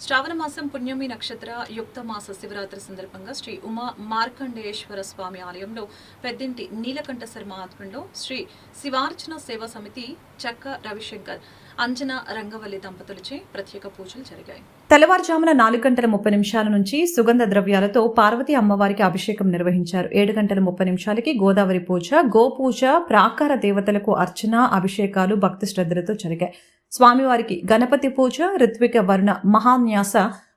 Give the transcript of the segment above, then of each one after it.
శ్రావణ మాసం పుణ్యమి నక్షత్ర యుక్త మాస శివరాత్రి సందర్భంగా శ్రీ ఉమా మార్కండేశ్వర స్వామి ఆలయంలో పెద్దింటి నీలకంఠ శర్మ ఆధ్వర్యంలో శ్రీ శివార్చన సేవా సమితి చక్క రవిశంకర్ అంజన రంగవల్లి దంపతులచే ప్రత్యేక పూజలు జరిగాయి. తెల్లవారుజామున 4:30 నుంచి సుగంధ ద్రవ్యాలతో పార్వతీ అమ్మవారికి అభిషేకం నిర్వహించారు. 7:30 గోదావరి పూజ, గోపూజ, ప్రాకార దేవతలకు అర్చన, అభిషేకాలు భక్తి శ్రద్ధలతో జరిగాయి. స్వామివారికి గణపతి పూజ, ఋత్విక వర్ణ మహాన్యాస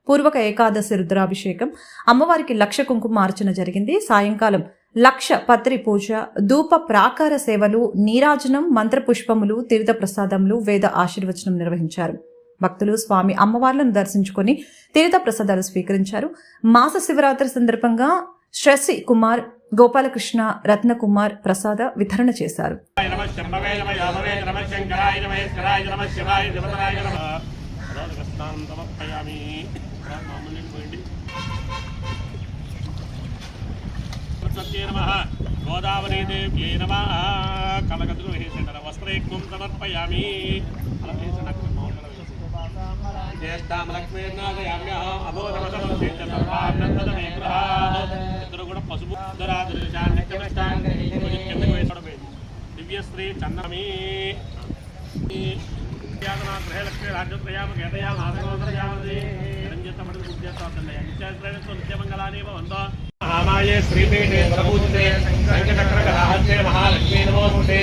పూర్వక ఏకాదశి రుద్రాభిషేకం, అమ్మవారికి లక్ష కుంకుమార్చన జరిగింది. సాయంకాలం లక్ష పత్రి పూజ, ధూప ప్రాకార సేవలు, నీరాజనం, మంత్రపుష్పములు, తీర్థ ప్రసాదములు, వేద ఆశీర్వచనం నిర్వహించారు. భక్తులు స్వామి అమ్మవార్లను దర్శించుకొని తీర్థ ప్రసాదాలు స్వీకరించారు. మాస శివరాత్రి సందర్భంగా శశి కుమార్, గోపాలకృష్ణ, రత్నకుమార్ ప్రసాద వితరణ చేశారు. గోదావరీ దేవ్యై నమః. కలగదులు వేసేందర వస్త్రేకం సమర్పయామి. జ్యేష్ఠాం లక్ష్మీర్నాదయామ్యః అబోధవసమసేచ సర్వానందమే గృహాత్. ఇద్దరు కూడా పసుపు ధరాదృశాన్ని నిత్యమష్టాం కిందకి వేసడం దివ్యశ్రీ చన్నమి గృహే లక్ష్మీ రాజ్యోత్రయామ గేతయామ ఆదగోదరయామది నిరంజితమడి పూజ్యత్వాదండయ నిత్యాశ్రయస్వ నిత్యమంగళాని భవంతో. మహామాయే శ్రీపీఠే ప్రపూజితే సంకటచక్రకరాహస్యే మహాలక్ష్మీ నమోస్తుతే.